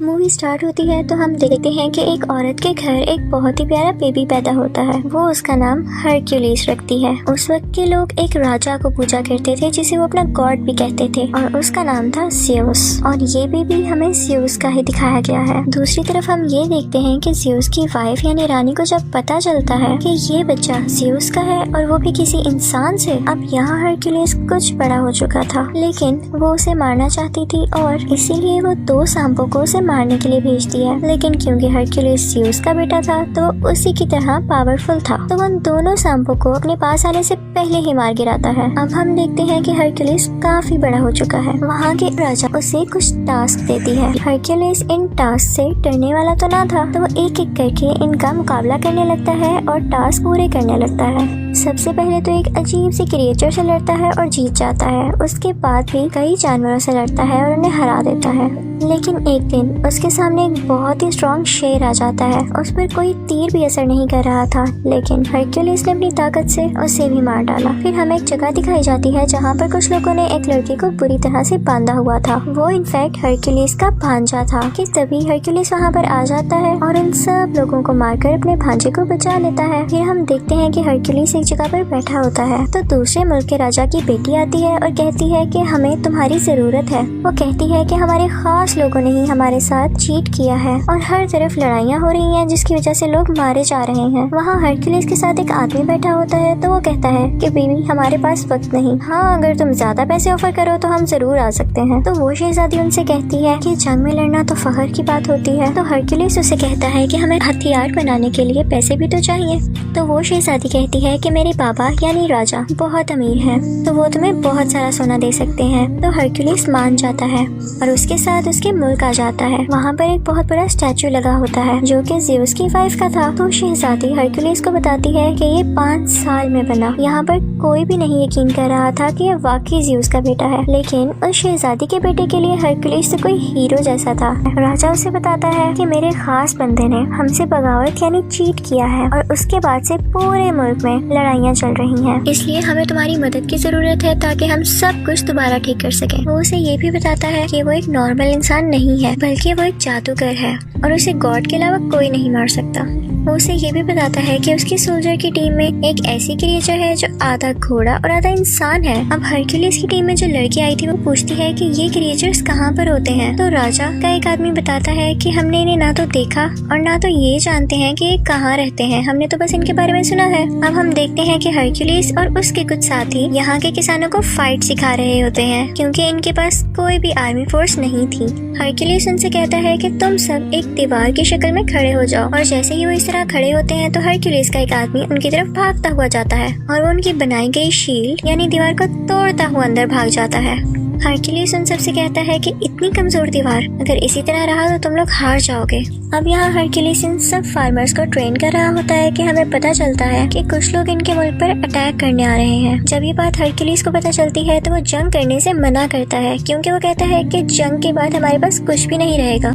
Movie start होती है तो हम देखते हैं कि एक औरत के घर एक बहुत ही प्यारा बेबी पैदा होता है। वो उसका नाम हरक्यूलिस रखती है। उस वक्त के लोग एक राजा को पूजा करते थे जिसे वो अपना गॉड भी कहते थे और उसका नाम था ज़्यूस। और ये बेबी हमें ज़्यूस का ही दिखाया गया है। दूसरी तरफ हम ये देखते हैं कि ज़्यूस की वाइफ यानी रानी को जब पता चलता है कि ये बच्चा ज़्यूस का है और वो भी किसी इंसान से, अब यहाँ हरक्यूलिस कुछ बड़ा हो चुका था, लेकिन वो उसे मारना चाहती थी और इसीलिए वो 2 सांपों को उसे मारने के लिए भेज दिया। लेकिन क्योंकि हरक्यूलिस ज़्यूस का बेटा था तो उसी की तरह पावरफुल था, तो उन दोनों सांपों को अपने पास आने से पहले ही मार गिराता है। अब हम देखते हैं कि हरक्यूलिस काफी बड़ा हो चुका है। वहाँ के राजा उसे कुछ टास्क देती है। हरक्यूलिस इन टास्क से डरने वाला तो ना था, तो वो एक एक करके इनका मुकाबला करने लगता है और टास्क पूरे करने लगता है। सबसे पहले तो एक अजीब सी क्रिएचर से लड़ता है और जीत जाता है। उसके बाद भी कई जानवरों से लड़ता है और उन्हें हरा देता है। लेकिन एक दिन उसके सामने एक बहुत ही स्ट्रॉन्ग शेर आ जाता है। उस पर कोई तीर भी असर नहीं कर रहा था, लेकिन हरक्यूलिस ने अपनी ताकत से उसे भी मार डाला। फिर हमें एक जगह दिखाई जाती है जहाँ पर कुछ लोगों ने एक लड़के को बुरी तरह से बांधा हुआ था। वो इनफैक्ट हरक्यूलिस का भांजा था। कि तभी हरक्यूलिस वहाँ पर आ जाता है और इन सब लोगों को मारकर अपने भांजे को बचा लेता है। फिर हम देखते हैं कि हरक्यूलिस एक जगह पर बैठा होता है तो दूसरे मुल्क के राजा की बेटी आती है और कहती है कि हमें तुम्हारी जरूरत है। वो कहती है कि हमारे खास लोगों ने ही हमारे साथ चीट किया है और हर तरफ लड़ाइयाँ हो रही हैं जिसकी वजह से लोग मारे जा रहे हैं। वहाँ हरक्यूलिस के साथ एक आदमी बैठा होता है तो वो कहता है कि बीवी हमारे पास वक्त नहीं, हाँ अगर तुम ज्यादा पैसे ऑफर करो तो हम जरूर आ सकते हैं। तो वो शहजादी उनसे कहती है कि जंग में लड़ना तो फख्र की बात होती है। तो हरक्यूलिस उसे कहता है कि हमें हथियार बनाने के लिए पैसे भी तो चाहिए। तो वो शहजादी कहती है कि मेरे बाबा यानी राजा बहुत अमीर हैं, तो वो तुम्हें बहुत सारा सोना दे सकते हैं। तो हरक्यूलिस मान जाता है और उसके साथ उसके मुल्क आ जाता है। वहाँ पर एक बहुत बड़ा स्टैचू लगा होता है जो कि ज़्यूस की वाइफ का था। तो शहजादी हरक्यूलिस को बताती है कि ये 5 साल में बना। यहाँ पर कोई भी नहीं यकीन कर रहा था कि ये वाकई ज़्यूस का बेटा है, लेकिन उस शहजादी के बेटे के लिए हरक्यूलिस तो कोई हीरो जैसा था। राजा उसे बताता है कि मेरे खास बंदे ने हमसे बगावत यानी चीट किया है और उसके बाद से पूरे मुल्क में लड़ाइयाँ चल रही हैं, इसलिए हमें तुम्हारी मदद की जरूरत है ताकि हम सब कुछ दोबारा ठीक कर सकें। वो उसे ये भी बताता है कि वो एक नॉर्मल इंसान नहीं है बल्कि वो एक जादूगर है और उसे गॉड के अलावा कोई नहीं मार सकता। वो उसे ये भी बताता है कि उसकी सोल्जर की टीम में एक ऐसी क्रिएचर है जो आधा घोड़ा और आधा इंसान है। अब हरक्यूलिस की टीम में जो लड़की आई थी वो पूछती है कि ये क्रिएचर्स कहाँ पर होते हैं। तो राजा का एक आदमी बताता है कि हमने इन्हें ना तो देखा और ना तो ये जानते हैं कि ये कहाँ रहते हैं, हमने तो बस इनके बारे में सुना है। अब हम देखते हैं कि हरक्यूलिस और उसके कुछ साथी यहाँ के किसानों को फाइट सिखा रहे होते हैं क्योंकि इनके पास कोई भी आर्मी फोर्स नहीं थी। हरक्यूलिस उनसे कहता है कि तुम सब एक दीवार की शक्ल में खड़े हो जाओ और जैसे ही वो इस तरह खड़े होते हैं तो हरक्यूलिस का एक आदमी उनकी तरफ भागता हुआ जाता है और वो उनकी बनाई गई शील्ड यानी दीवार को तोड़ता हुआ अंदर भाग जाता है। हरक्यूलिस उन सबसे कहता है कि इतनी कमजोर दीवार, अगर इसी तरह रहा तो तुम लोग हार जाओगे। अब यहाँ हरक्यूलिस इन सब फार्मर्स को ट्रेन कर रहा होता है कि हमें पता चलता है कि कुछ लोग इनके मुल्क पर अटैक करने आ रहे हैं। जब ये बात हरक्यूलिस को पता चलती है तो वो जंग करने से मना करता है क्योंकि वो कहता है कि जंग के बाद हमारे पास कुछ भी नहीं रहेगा।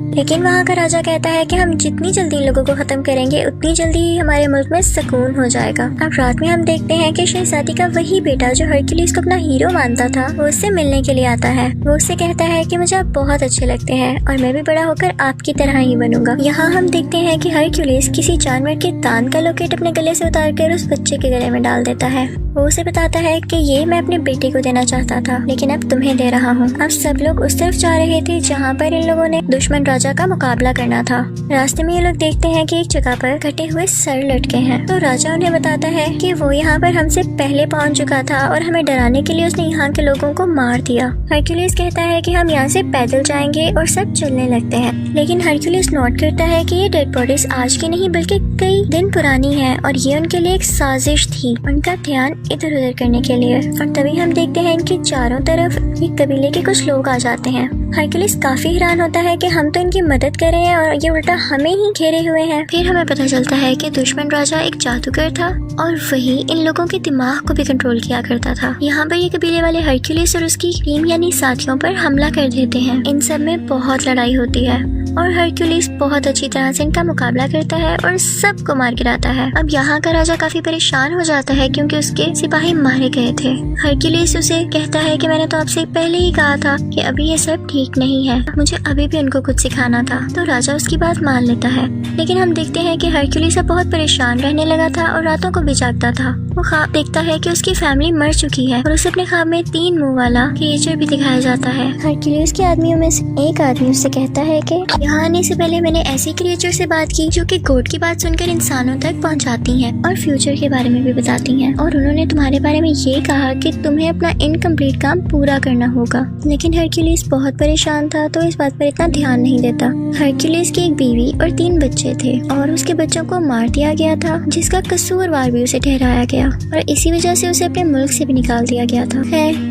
लेकिन वहाँ का राजा कहता है कि हम जितनी जल्दी इन लोगों को खत्म करेंगे उतनी जल्दी ही हमारे मुल्क में सुकून हो जाएगा। अब रात में हम देखते हैं कि शहजादी का वही बेटा जो हरक्यूलिस को अपना हीरो मानता था वो उससे मिलने के लिए आता है। वो उससे कहता है कि मुझे आप बहुत अच्छे लगते हैं और मैं भी बड़ा होकर आपकी तरह ही बनूंगा। यहाँ हम देखते हैं कि हरक्यूलिस किसी जानवर के दांत का लोकेट अपने गले से उतार कर उस बच्चे के गले में डाल देता है। वो उसे बताता है कि ये मैं अपने बेटे को देना चाहता था लेकिन अब तुम्हें दे रहा हूँ। अब सब लोग उस तरफ जा रहे थे जहाँ पर इन लोगों ने दुश्मन राजा का मुकाबला करना था। रास्ते में ये लोग देखते हैं कि एक जगह पर कटे हुए सर लटके हैं। तो राजा उन्हें बताता है कि वो यहाँ पर हमसे पहले पहुँच चुका था और हमें डराने के लिए उसने यहाँ के लोगों को मार दिया। हरक्यूलिस कहता है कि हम यहाँ से पैदल जाएंगे और सब चलने लगते हैं, लेकिन हरक्यूलिस नोट करता है कि ये डेड बॉडीज आज की नहीं बल्कि कई दिन पुरानी है और ये उनके लिए एक साजिश थी उनका ध्यान इधर उधर करने के लिए। और तभी हम देखते हैं इनके चारों तरफ एक कबीले के कुछ लोग आ जाते हैं। हरक्यूलिस काफी हैरान होता है कि हम तो इनकी मदद कर रहे हैं और ये उल्टा हमें ही घेरे हुए हैं। फिर हमें पता चलता है कि दुश्मन राजा एक जादूगर था और वही इन लोगों के दिमाग को भी कंट्रोल किया करता था। यहाँ पर ये कबीले वाले हरक्यूलिस और उसकी टीम यानी साथियों पर हमला कर देते हैं। इन सब में बहुत लड़ाई होती है और हरक्यूलिस बहुत अच्छी तरह से इनका मुकाबला करता है और सबको मार गिराता है। अब यहाँ का राजा काफी परेशान हो जाता है क्योंकि उसके सिपाही मारे गए थे। हरक्यूलिस उसे कहता है कि मैंने तो आपसे पहले ही कहा था कि अभी ये सब ठीक नहीं है, मुझे अभी भी उनको कुछ सिखाना था। तो राजा उसकी बात मान लेता है, लेकिन हम देखते हैं कि हरक्यूलिस अब बहुत परेशान रहने लगा था और रातों को भी जागता था। वो ख्वाब देखता है कि उसकी फैमिली मर चुकी है और उसे अपने ख्वाब में 3 मुंह वाला क्रिएचर भी दिखाया जाता है। हरक्यूलिस के आदमियों में से एक आदमी उससे कहता है कि यहाँ आने से पहले मैंने ऐसे क्रिएचर से बात की जो कि गॉड की बात सुनकर इंसानों तक पहुँचाती हैं और फ्यूचर के बारे में भी बताती हैं, और उन्होंने तुम्हारे बारे में ये कहा कि तुम्हें अपना इनकम्प्लीट काम पूरा करना होगा। लेकिन हरक्यूलिस बहुत परेशान था तो इस बात पर इतना ध्यान नहीं देता। हरक्यूलिस की एक बीवी और 3 बच्चे थे और उसके बच्चों को मार दिया गया था, जिसका कसूरवार भी उसे ठहराया गया और इसी वजह से उसे अपने मुल्क से भी निकाल दिया गया था।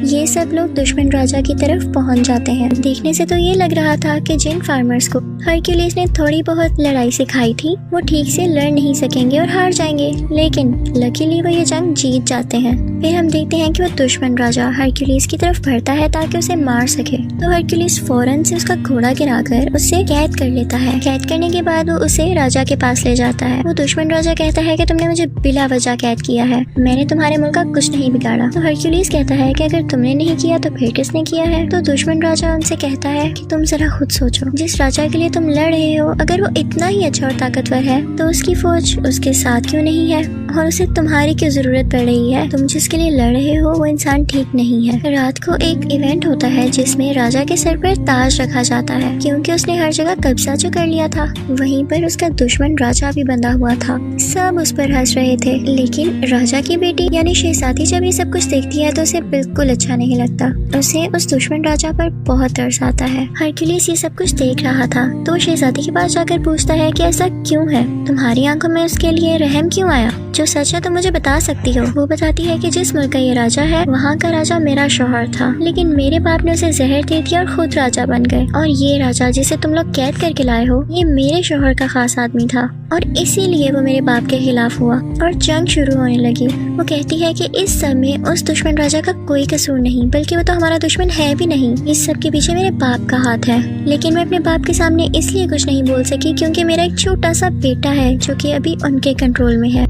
ये सब लोग दुश्मन राजा की तरफ पहुंच जाते हैं। देखने से तो ये लग रहा था कि जिन फार्मर्स को हरक्यूलिस ने थोड़ी बहुत लड़ाई सिखाई थी वो ठीक से लड़ नहीं सकेंगे और हार जाएंगे, लेकिन लकीली वो ये जंग जीत जाते हैं। फिर हम देखते हैं कि वो दुश्मन राजा हरक्यूलिस की तरफ बढ़ता है ताकि उसे मार सके। तो हरक्यूलिस फौरन से उसका घोड़ा गिराकर उसे कैद कर लेता है। कैद करने के बाद वो उसे राजा के पास ले जाता है। वो दुश्मन राजा कहता है कि तुमने मुझे बिला वजह कैद किया है, मैंने तुम्हारे मुल्क का कुछ नहीं बिगाड़ा। तो हरक्यूलिस कहता है कि अगर तुमने नहीं किया तो फिर किसने किया है? तो दुश्मन राजा उनसे कहता है कि तुम जरा खुद सोचो, जिस राजा के लिए तुम लड़ रहे हो अगर वो इतना ही अच्छा और ताकतवर है तो उसकी फौज उसके साथ क्यों नहीं है और उसे तुम्हारी क्यों जरूरत पड़ रही है? तुम जिसके लिए लड़ रहे हो वो इंसान ठीक नहीं है। रात को एक इवेंट होता है जिसमें राजा के सर पर ताज रखा जाता है क्योंकि उसने हर जगह कब्जा जो कर लिया था। वहीं पर उसका दुश्मन राजा भी बंधा हुआ था। सब उस पर हंस रहे थे, लेकिन राजा की बेटी यानी शहजादी जब ये सब कुछ देखती है तो उसे बिल्कुल अच्छा नहीं लगता। उसे उस दुश्मन राजा पर बहुत तरस आता है। हरक्यूलिस ये सब कुछ देख रहा था तो शहजादी के पास जाकर पूछता है कि ऐसा क्यों है, तुम्हारी आंखों में उसके लिए रहम क्यों आया? जो सच है तो मुझे बता सकती हो। वो बताती है कि जिस मुल्क का ये राजा है वहाँ का राजा मेरा शौहर था, लेकिन मेरे बाप ने उसे जहर दे दिया और खुद राजा बन गए, और ये राजा जिसे तुम लोग कैद करके लाए हो ये मेरे शौहर का खास आदमी था और इसीलिए वो मेरे बाप के खिलाफ हुआ और जंग शुरू होने लगी। वो कहती है कि इस सब में उस दुश्मन राजा का कोई कसूर नहीं, बल्कि वो तो हमारा दुश्मन है भी नहीं। इस सब के पीछे मेरे बाप का हाथ है, लेकिन मैं अपने बाप के सामने इसलिए कुछ नहीं बोल सकी क्योंकि मेरा एक छोटा सा बेटा है जो कि अभी उनके कंट्रोल में है।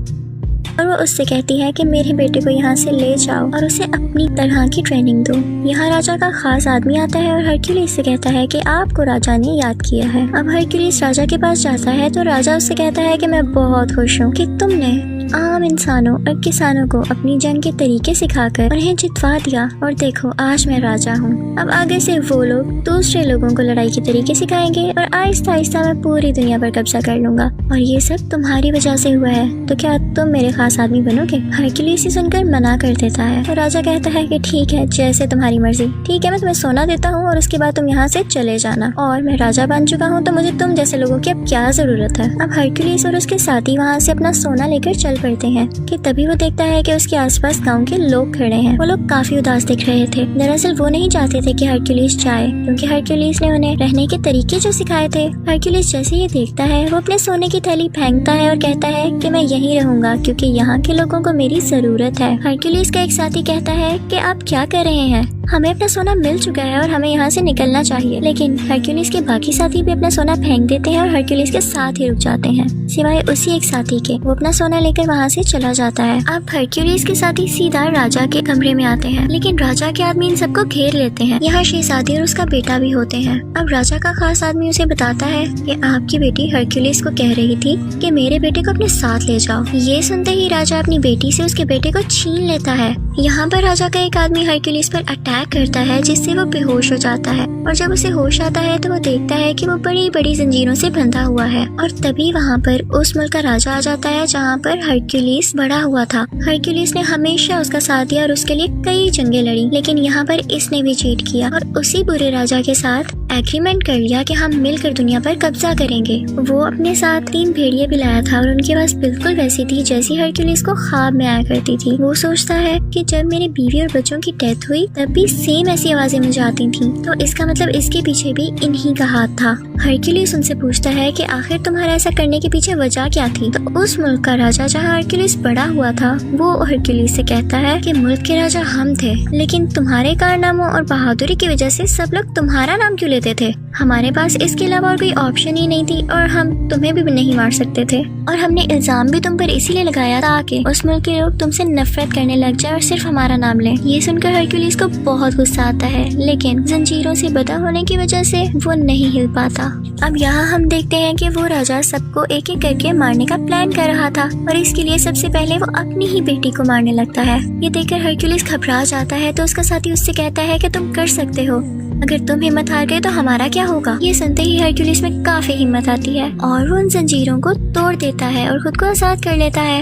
और वो उससे कहती है कि मेरे बेटे को यहाँ से ले जाओ और उसे अपनी तरह की ट्रेनिंग दो। यहाँ राजा का खास आदमी आता है और हरक्यूलिस से कहता है कि आपको राजा ने याद किया है। अब हरक्यूलिस राजा के पास जाता है तो राजा उससे कहता है कि मैं बहुत खुश हूँ कि तुमने आम इंसानों और किसानों को अपनी जंग के तरीके सिखाकर उन्हें जितवा दिया, और देखो आज मैं राजा हूँ। अब आगे से वो लोग दूसरे लोगों को लड़ाई के तरीके सिखाएंगे और आहिस्ता आहिस्ता मैं पूरी दुनिया पर कब्जा कर लूंगा, और ये सब तुम्हारी वजह से हुआ है, तो क्या तुम मेरे खास आदमी बनोगे? हरक्यूलिस सुनकर मना कर देता है तो राजा कहता है कि ठीक है, जैसे तुम्हारी मर्जी। ठीक है, मैं तुम्हें सोना देता हूँ और उसके बाद तुम यहाँ से चले जाना, और मैं राजा बन चुका हूँ तो मुझे तुम जैसे लोगों की अब क्या जरूरत है। अब हरक्यूलिस और उसके साथी वहाँ से अपना सोना लेकर चल पड़ते हैं कि तभी वो देखता है कि उसके आसपास गांव के लोग खड़े हैं। वो लोग काफी उदास दिख रहे थे। दरअसल वो नहीं चाहते थे कि हरक्यूलिस जाए क्योंकि हरक्यूलिस ने उन्हें रहने के तरीके जो सिखाए थे। हरक्यूलिस जैसे ये देखता है वो अपने सोने की थैली फेंकता है और कहता है कि मैं यहीं रहूंगा क्योंकि यहाँ के लोगों को मेरी जरूरत है। हरक्यूलिस का एक साथी कहता है कि आप क्या कर रहे हैं, हमें अपना सोना मिल चुका है और हमें यहाँ से निकलना चाहिए। लेकिन हरक्यूलिस के बाकी साथी भी अपना सोना फेंक देते हैं और हरक्यूलिस के साथ ही रुक जाते हैं, सिवाय उसी एक साथी के। वो अपना सोना लेकर वहाँ से चला जाता है। अब हरक्यूलिस के साथी सीधा राजा के कमरे में आते हैं, लेकिन राजा के आदमी इन सबको घेर लेते हैं। यहाँ शहजादी और उसका बेटा भी होते हैं। अब राजा का खास आदमी उसे बताता है कि आपकी बेटी हरक्यूलिस को कह रही थी कि मेरे बेटे को अपने साथ ले जाओ। ये सुनते ही राजा अपनी बेटी से उसके बेटे को छीन लेता है। यहाँ पर राजा का एक आदमी हरक्यूलिस पर अटैक करता है जिससे वो बेहोश हो जाता है, और जब उसे होश आता है तो वो देखता है कि वो बड़ी बड़ी जंजीरों से बंधा हुआ है। और तभी वहाँ पर उस मुल्क का राजा आ जाता है जहाँ पर हरक्यूलिस बड़ा हुआ था। हरक्यूलिस ने हमेशा उसका साथ दिया और उसके लिए कई जंगें लड़ी, लेकिन यहाँ पर इसने भी चीट किया और उसी बुरे राजा के साथ एग्रीमेंट कर लिया कि हम मिलकर दुनिया पर कब्जा करेंगे। वो अपने साथ 3 भेड़िए भी लाया था और उनकी आवाज बिल्कुल वैसी थी जैसी हरक्यूलिस को ख्वाब में आया करती थी। वो सोचता है कि जब मेरी बीवी और बच्चों की डेथ हुई तब भी सेम ऐसी आवाजें मुझे आती थी, तो इसका मतलब इसके पीछे भी इन्हीं का हाथ था। हरक्यूलिस उनसे पूछता है कि आखिर तुम्हारा ऐसा करने के पीछे वजह क्या थी। तो उस मुल्क का राजा जहाँ हरक्यूलिस बड़ा हुआ था वो हरक्यूलिस से कहता है कि मुल्क के राजा हम थे, लेकिन तुम्हारे कारनामों और बहादुरी की वजह से सब लोग तुम्हारा नाम क्यों लेते थे। हमारे पास इसके अलावा और कोई ऑप्शन ही नहीं थी और हम तुम्हें भी नहीं मार सकते थे, और हमने इल्जाम भी तुम पर इसीलिए लगाया ताकि उस मुल्क के लोग तुमसे नफरत करने लग जाए और सिर्फ हमारा नाम लें। ये सुनकर हरक्यूलिस को बहुत गुस्सा आता है, लेकिन जंजीरों से बंधा होने की वजह से वो नहीं हिल पाता। अब यहाँ हम देखते हैं कि वो राजा सबको एक एक करके मारने का प्लान कर रहा था, और इसके लिए सबसे पहले वो अपनी ही बेटी को मारने लगता है। ये देखकर हरक्यूलिस घबरा जाता है, तो उसका साथी उससे कहता है कि तुम कर सकते हो, अगर तुम हिम्मत हार गए तो हमारा क्या होगा। ये सुनते ही हरक्यूलिस में काफी हिम्मत आती है और वो उन जंजीरों को तोड़ देता है और खुद को आजाद कर लेता है।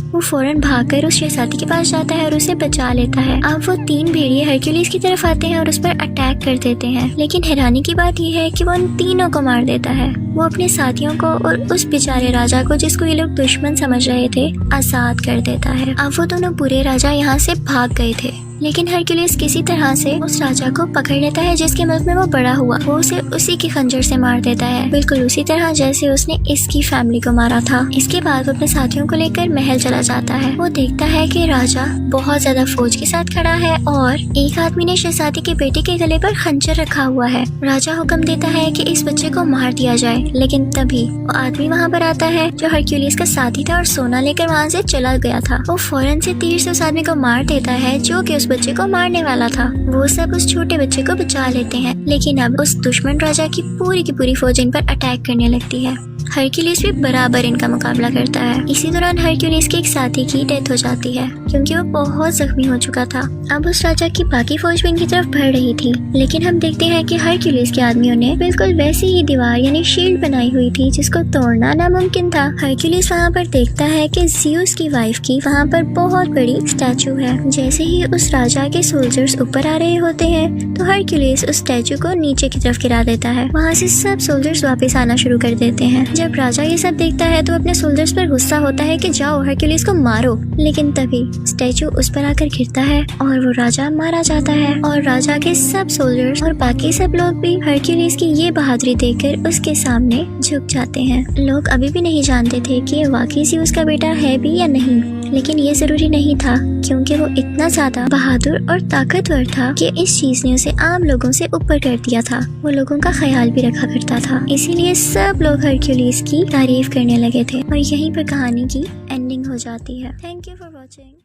वो फौरन भागकर उस शहजादी के पास जाता है और उसे बचा लेता है। अब वो 3 भेड़िए हरक्यूलिस की तरफ आते हैं और उस पर अटैक कर देते हैं, लेकिन हैरानी की बात यह है कि वो उन तीनों को मार देता है। वो अपने साथियों को और उस बेचारे राजा को, जिसको ये लोग दुश्मन समझ रहे थे, आजाद कर देता है। अब वो दोनों बुरे राजा यहाँ से भाग गए थे, लेकिन हरक्यूलिस किसी तरह से उस राजा को पकड़ लेता है जिसके मुल्क में वो बड़ा हुआ। वो उसे उसी के खंजर से मार देता है, बिल्कुल उसी तरह जैसे उसने इसकी फैमिली को मारा था। इसके बाद वो अपने साथियों को लेकर महल चला जाता है। वो देखता है कि राजा बहुत ज्यादा फौज के साथ खड़ा है और एक आदमी ने शहजादी के बेटे के गले पर खंजर रखा हुआ है। राजा हुक्म देता है कि इस बच्चे को मार दिया जाए, लेकिन तभी वो आदमी वहाँ पर आता है जो हरक्यूलिस का साथी था और सोना लेकर वहाँ से चला गया था। वो फौरन से तीर से उस आदमी को मार देता है जो कि उस बच्चे को मारने वाला था। वो सब उस छोटे बच्चे को बचा लेते हैं, लेकिन अब उस दुश्मन राजा की पूरी फौज इन पर अटैक करने लगती है। हरक्यूलिस भी बराबर इनका मुकाबला करता है। इसी दौरान हरक्यूलिस के एक साथी की डेथ हो जाती है क्योंकि वो बहुत जख्मी हो चुका था। अब उस राजा की बाकी फौज भी इनकी तरफ बढ़ रही थी, लेकिन हम देखते हैं कि हरक्यूलिस के आदमियों ने बिल्कुल वैसी ही दीवार यानी शील्ड बनाई हुई थी जिसको तोड़ना नामुमकिन था। हरक्यूलिस वहाँ पर देखता है कि ज़्यूस की वाइफ की वहाँ पर बहुत बड़ी स्टैचू है। जैसे ही उस राजा के सोल्जर्स ऊपर आ रहे होते हैं तो हरक्यूलिस उस स्टैचू को नीचे की तरफ गिरा देता है। वहाँ से सब सोल्जर्स वापस आना शुरू कर देते हैं। जब राजा ये सब देखता है तो अपने सोल्जर्स पर गुस्सा होता है कि जाओ हरक्यूलिस को मारो, लेकिन तभी स्टैचू उस पर आकर गिरता है और वो राजा मारा जाता है। और राजा के सब सोल्जर्स और बाकी सब लोग भी हरक्यूलिस की ये बहादुरी देखकर उसके सामने झुक जाते हैं। लोग अभी भी नहीं जानते थे कि ये वाकई ज़्यूस का बेटा है भी या नहीं, लेकिन ये जरूरी नहीं था क्योंकि वो इतना ज्यादा बहादुर और ताकतवर था कि इस चीज ने उसे आम लोगों से ऊपर कर दिया था। वो लोगों का ख्याल भी रखा करता था, इसीलिए सब लोग हरक्यूलिस की तारीफ करने लगे थे। और यहीं पर कहानी की एंडिंग हो जाती है। Thank you for watching.